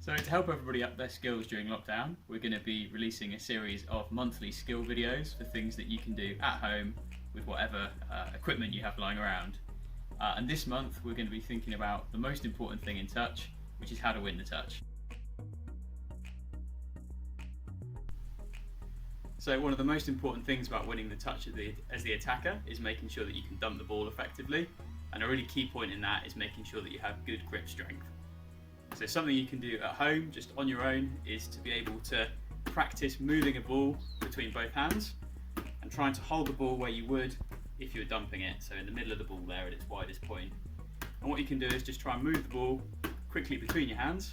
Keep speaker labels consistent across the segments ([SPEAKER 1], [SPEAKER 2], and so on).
[SPEAKER 1] So to help everybody up their skills during lockdown, we're going to be releasing a series of monthly skill videos for things that you can do at home with whatever equipment you have lying around. And this month we're going to be thinking about the most important thing in touch, which is how to win the touch. So one of the most important things about winning the touch as the attacker is making sure that you can dump the ball effectively, and a really key point in that is making sure that you have good grip strength. So something you can do at home, just on your own, is to be able to practice moving a ball between both hands and trying to hold the ball where you would if you were dumping it, so in the middle of the ball there at its widest point. And what you can do is just try and move the ball quickly between your hands,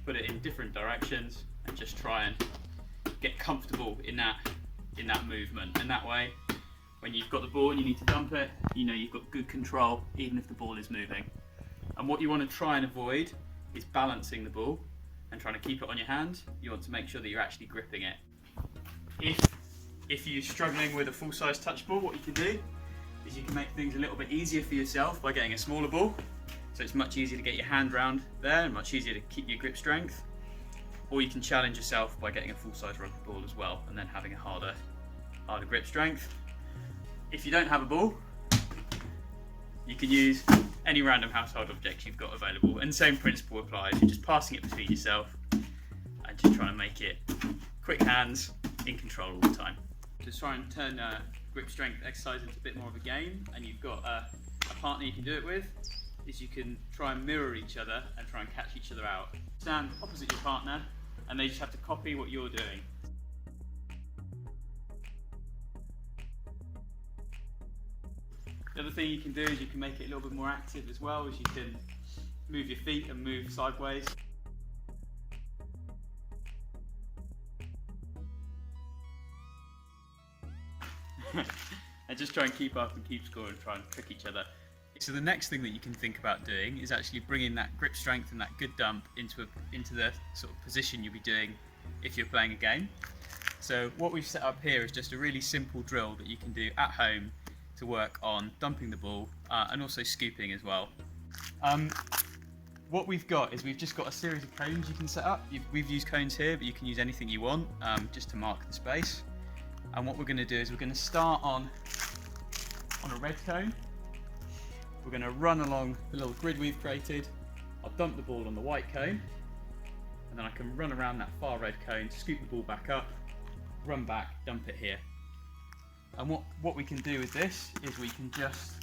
[SPEAKER 1] put it in different directions, and just try and get comfortable in that movement. And that way, when you've got the ball and you need to dump it, you know you've got good control even if the ball is moving. And what you want to try and avoid is balancing the ball and trying to keep it on your hand. You want to make sure that you're actually gripping it. If you're struggling with a full-size touch ball, what you can do is you can make things a little bit easier for yourself by getting a smaller ball. So it's much easier to get your hand round there and much easier to keep your grip strength. Or you can challenge yourself by getting a full-size rugby ball as well and then having a harder grip strength. If you don't have a ball, you can use any random household object you've got available, and the same principle applies. You're just passing it between yourself and just trying to make it quick hands, in control all the time. To try and turn grip strength exercise into a bit more of a game, and you've got a partner you can do it with, is you can try and mirror each other and try and catch each other out. Stand opposite your partner and they just have to copy what you're doing. The other thing you can do is you can make it a little bit more active as well, as you can move your feet and move sideways. And just try and keep up and keep score and try and trick each other. So the next thing that you can think about doing is actually bringing that grip strength and that good dump into the sort of position you'll be doing if you're playing a game. So what we've set up here is just a really simple drill that you can do at home to work on dumping the ball and also scooping as well. What we've got is we've just got a series of cones you can set up. We've used cones here, but you can use anything you want just to mark the space. And what we're going to do is we're going to start on a red cone. We're going to run along the little grid we've created. I'll dump the ball on the white cone, and then I can run around that far red cone, scoop the ball back up, run back, dump it here. And what we can do with this is we can just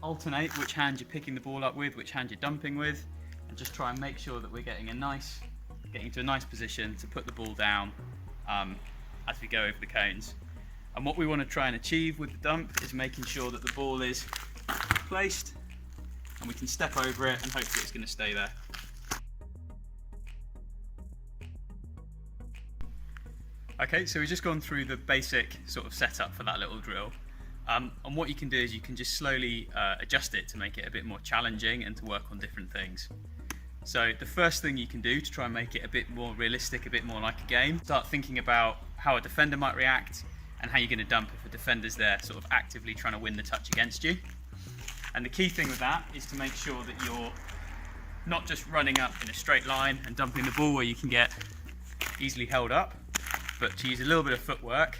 [SPEAKER 1] alternate which hand you're picking the ball up with, which hand you're dumping with, and just try and make sure that we're getting to a nice position to put the ball down as we go over the cones. And what we want to try and achieve with the dump is making sure that the ball is placed and we can step over it and hopefully it's going to stay there. Okay, so we've just gone through the basic sort of setup for that little drill. And what you can do is you can just slowly adjust it to make it a bit more challenging and to work on different things. So the first thing you can do to try and make it a bit more realistic, a bit more like a game, start thinking about how a defender might react and how you're going to dump if a defender's there sort of actively trying to win the touch against you. And the key thing with that is to make sure that you're not just running up in a straight line and dumping the ball where you can get easily held up, but to use a little bit of footwork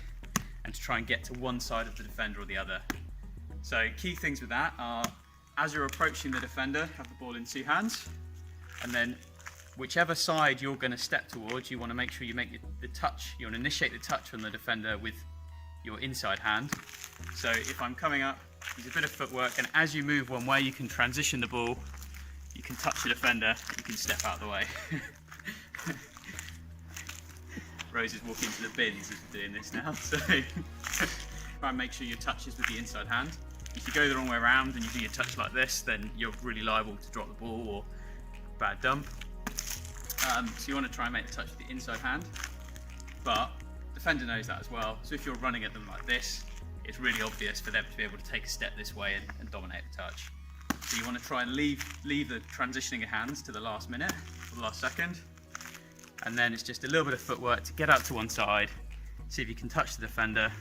[SPEAKER 1] and to try and get to one side of the defender or the other. So key things with that are, as you're approaching the defender, have the ball in two hands, and then whichever side you're going to step towards, you want to make sure you make the touch, you want to initiate the touch from the defender with your inside hand. So if I'm coming up, use a bit of footwork, and as you move one way you can transition the ball, you can touch the defender, you can step out of the way. Rose is walking to the bins as we're doing this now, so try and make sure your touch is with the inside hand. If you go the wrong way around and you do your touch like this, then you're really liable to drop the ball or bad dump. So you want to try and make the touch with the inside hand, but the defender knows that as well, so if you're running at them like this, it's really obvious for them to be able to take a step this way and dominate the touch. So you want to try and leave the transitioning of hands to the last minute, or the last second, and then it's just a little bit of footwork to get out to one side, see if you can touch the defender,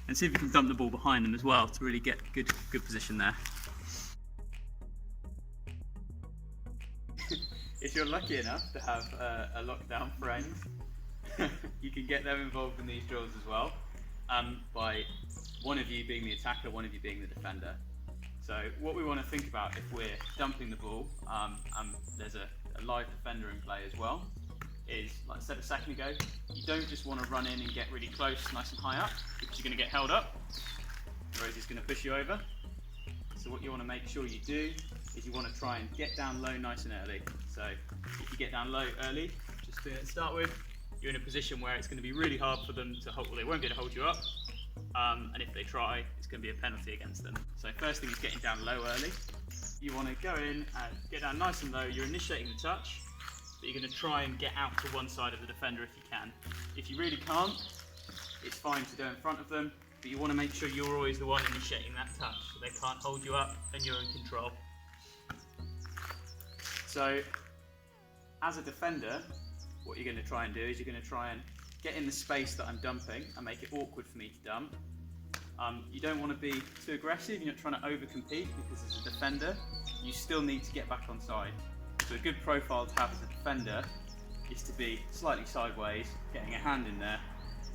[SPEAKER 1] and see if you can dump the ball behind them as well to really get good If you're lucky enough to have a lockdown friend, you can get them involved in these drills as well, by one of you being the attacker, one of you being the defender. So what we want to think about if we're dumping the ball, there's a live defender in play as well, is, like I said a second ago, you don't just want to run in and get really close, nice and high up, because you're going to get held up. Rosie's going to push you over. So what you want to make sure you do is you want to try and get down low nice and early. So if you get down low early, just to start with, you're in a position where it's going to be really hard for them to hold, well, they won't be able to hold you up, and if they try, it's going to be a penalty against them. So first thing is getting down low early. You want to go in and get down nice and low. You're initiating the touch, but you're going to try and get out to one side of the defender if you can. If you really can't, it's fine to go in front of them, but you want to make sure you're always the one initiating that touch, so they can't hold you up and you're in control. So as a defender, what you're going to try and do is you're going to try and get in the space that I'm dumping and make it awkward for me to dump. You don't want to be too aggressive, you're not trying to over-compete, because as a defender, you still need to get back on side. So a good profile to have as a defender is to be slightly sideways, getting a hand in there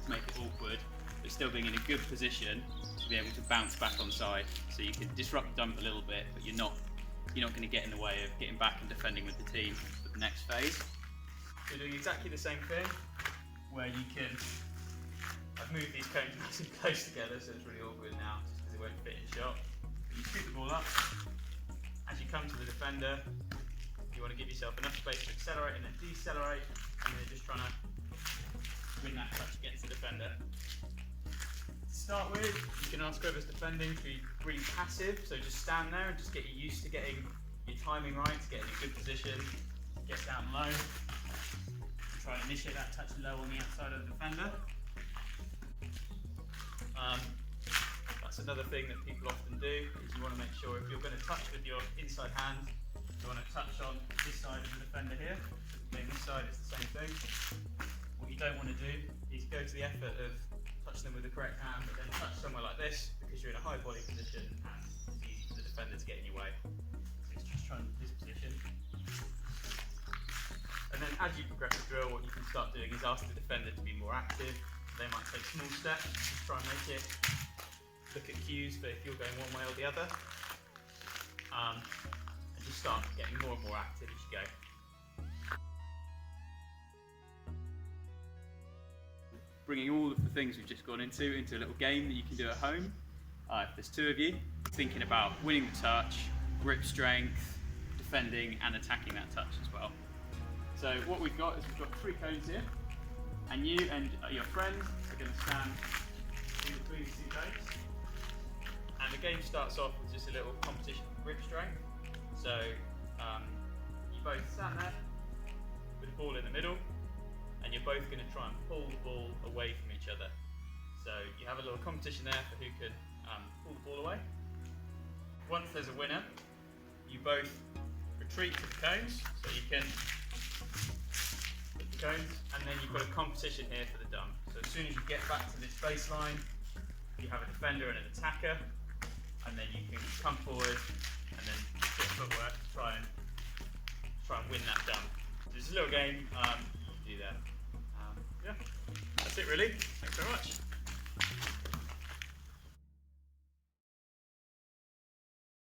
[SPEAKER 1] to make it awkward, but still being in a good position to be able to bounce back on side. So you can disrupt the dump a little bit, but you're not going to get in the way of getting back and defending with the team for the next phase. So doing exactly the same thing, where you can, I've moved these cones nice and close together, so it's really awkward now, just because it won't fit in shot. But you scoop the ball up, as you come to the defender, you want to give yourself enough space to accelerate and then decelerate, and you're just trying to win that touch against the defender. To start with, you can ask whoever's defending to be really passive, so just stand there and just get you used to getting your timing right, to get in a good position, get down low. Try and initiate that touch low on the outside of the defender. That's another thing that people often do, is you want to make sure if you're going to touch with your inside hand, you want to touch on this side of the defender here. Again, this side is the same thing. What you don't want to do is go to the effort of touching them with the correct hand, but then touch somewhere like this, because you're in a high body position and it's easy for the defender to get in your way. So it's just trying this position. And then as you progress the drill, what you can start doing is ask the defender to be more active. They might take small steps, just try and make it, look at cues for if you're going one way or the other. And just start getting more and more active as you go. Bringing all of the things we've just gone into a little game that you can do at home. If there's two of you, thinking about winning the touch, grip strength, defending and attacking that touch as well. So what we've got is we've got 3 cones here, and you and your friend are going to stand in between the 2 cones. And the game starts off with just a little competition for grip strength. So you both stand there with the ball in the middle, and you're both going to try and pull the ball away from each other. So you have a little competition there for who can pull the ball away. Once there's a winner, you both retreat to the cones, so you can cones, and then you've got a competition here for the dump. So as soon as you get back to this baseline, you have a defender and an attacker, and then you can come forward and then get footwork to try and win that dump. So it's a little game to do that. Yeah, that's it really. Thanks very much.